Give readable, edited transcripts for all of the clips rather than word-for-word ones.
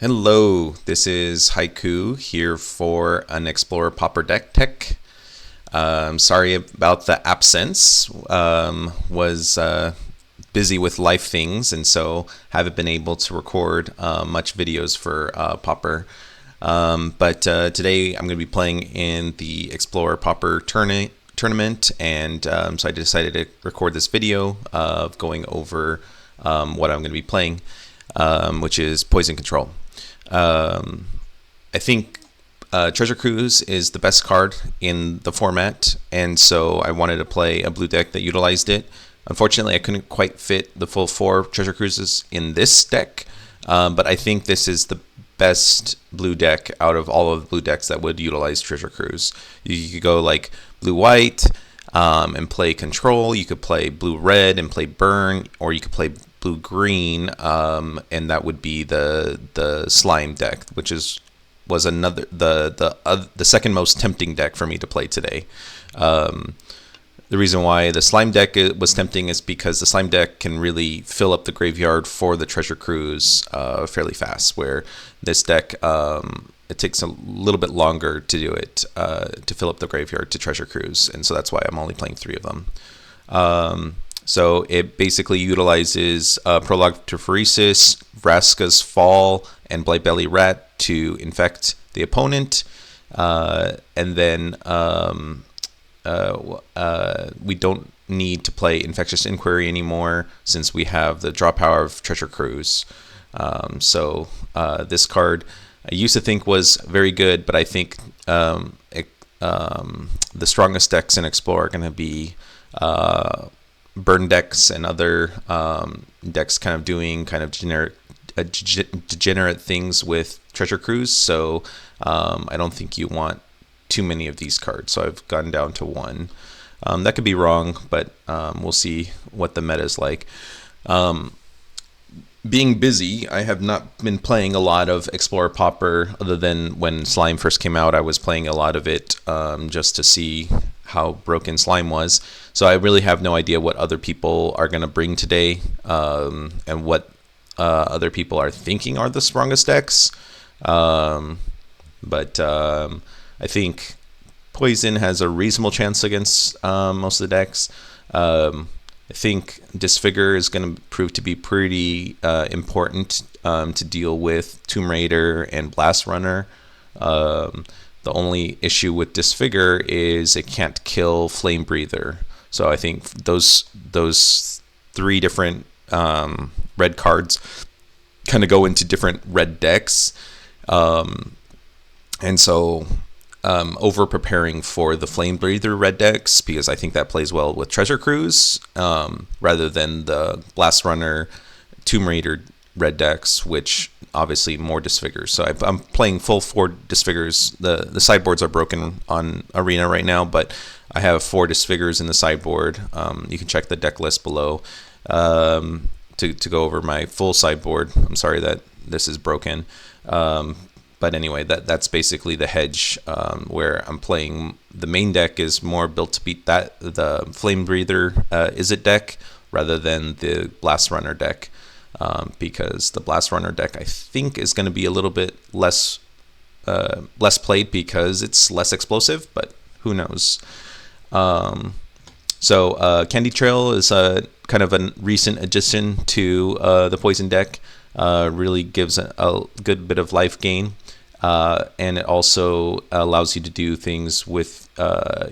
Hello, this is Haiku here for an Explorer Pauper deck tech. Sorry about the absence. Was busy with life things, and so haven't been able to record much videos for Pauper. But today I'm going to be playing in the Explorer Pauper tournament, and so I decided to record this video of going over what I'm going to be playing, which is Poison Control. I think Treasure Cruise is the best card in the format, and so I wanted to play a blue deck that utilized it. Unfortunately, I couldn't quite fit the full 4 Treasure Cruises in this deck, but I think this is the best blue deck out of all of the blue decks that would utilize Treasure Cruise. You could go like blue-white and play Control. You could play blue-red and play Burn, or you could play blue-green, and that would be the slime deck, which was another the second most tempting deck for me to play today. The reason why the slime deck was tempting is because the slime deck can really fill up the graveyard for the Treasure Cruise fairly fast, where this deck it takes a little bit longer to do it, to fill up the graveyard to Treasure Cruise, and so that's why I'm only playing 3 of them. So it basically utilizes Prologue to Phyresis, Vraska's Fall, and Blightbelly Rat to infect the opponent, and then we don't need to play Infectious Inquiry anymore since we have the draw power of Treasure Cruise. So this card I used to think was very good, but I think the strongest decks in Explorer are going to be burn decks and other decks kind of doing kind of degenerate things with Treasure Cruise. So I don't think you want too many of these cards. So I've gone down to 1. That could be wrong, but we'll see what the meta is like. Being busy, I have not been playing a lot of Explorer Pauper, other than when Slime first came out. I was playing a lot of it just to see how broken Slime was. So I really have no idea what other people are going to bring today, and what other people are thinking are the strongest decks. But I think Poison has a reasonable chance against most of the decks. I think Disfigure is going to prove to be pretty important to deal with Tomb Raider and Blast Runner. The only issue with Disfigure is it can't kill Flame Breather. So I think those 3 different red cards kind of go into different red decks. And so over preparing for the Flame Breather red decks, because I think that plays well with Treasure Cruise, rather than the Blast Runner, Tomb Raider red decks, which obviously more Disfigures. So I'm playing full 4 Disfigures. The sideboards are broken on Arena right now, but I have 4 Disfigures in the sideboard. You can check the deck list below to go over my full sideboard. I'm sorry that this is broken. But anyway, that's basically the hedge, where I'm playing. The main deck is more built to beat the Flame Breather Izzet deck rather than the Blast Runner deck, because the Blast Runner deck I think is going to be a little bit less played because it's less explosive, but who knows. So Candy Trail is a kind of a recent addition to the Poison deck. Really gives a good bit of life gain. And it also allows you to do things with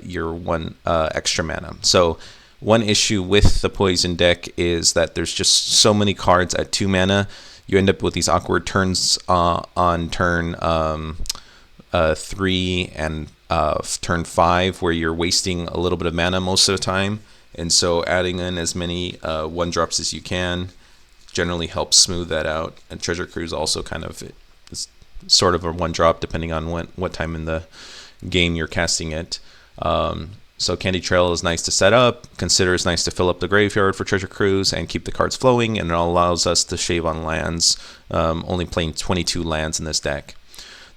your 1 extra mana. So one issue with the Poison deck is that there's just so many cards at 2 mana. You end up with these awkward turns on turn 3 and turn 5, where you're wasting a little bit of mana most of the time. And so adding in as many 1-drops as you can generally helps smooth that out. And Treasure Cruise also kind of is sort of a 1-drop depending on what time in the game you're casting it. So Candy Trail is nice to set up. Consider is nice to fill up the graveyard for Treasure Cruise and keep the cards flowing, and it allows us to shave on lands, only playing 22 lands in this deck.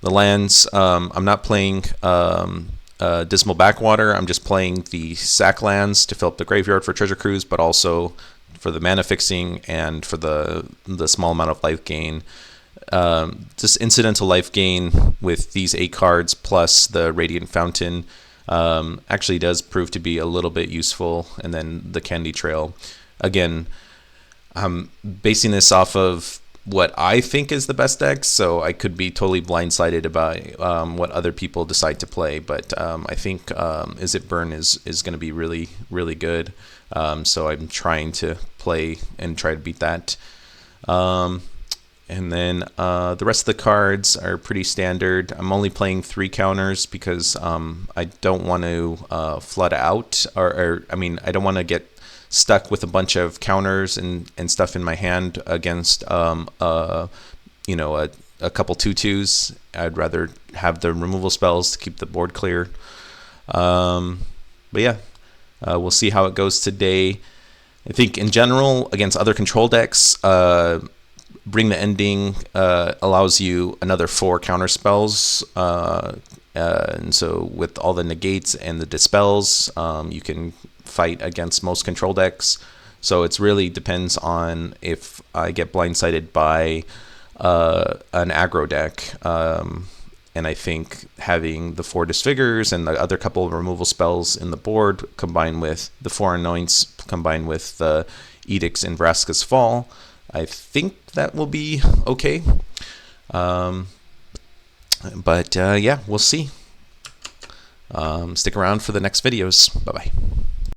The lands, I'm not playing Dismal Backwater. I'm just playing the sack lands to fill up the graveyard for Treasure Cruise, but also for the mana fixing and for the small amount of life gain. just incidental life gain with these 8 cards plus the Radiant Fountain actually does prove to be a little bit useful. And then the Candy Trail. Again, I'm basing this off of what I think is the best deck, so I could be totally blindsided about what other people decide to play. But I think Is It Burn is going to be really, really good. So I'm trying to play and try to beat that. And then the rest of the cards are pretty standard. I'm only playing 3 counters because I don't want to flood out, or I mean, I don't want to get stuck with a bunch of counters and stuff in my hand against a couple 2/2s. I'd rather have the removal spells to keep the board clear. But yeah, we'll see how it goes today. I think in general against other control decks, Bring the Ending allows you another 4 counter spells. And so with all the negates and the dispels, you can fight against most control decks. So it really depends on if I get blindsided by an aggro deck. And I think having the 4 Disfigures and the other couple of removal spells in the board, combined with the 4 Anoints, combined with the Edicts in Vraska's Fall, I think that will be okay. But yeah, we'll see. Stick around for the next videos. Bye-bye.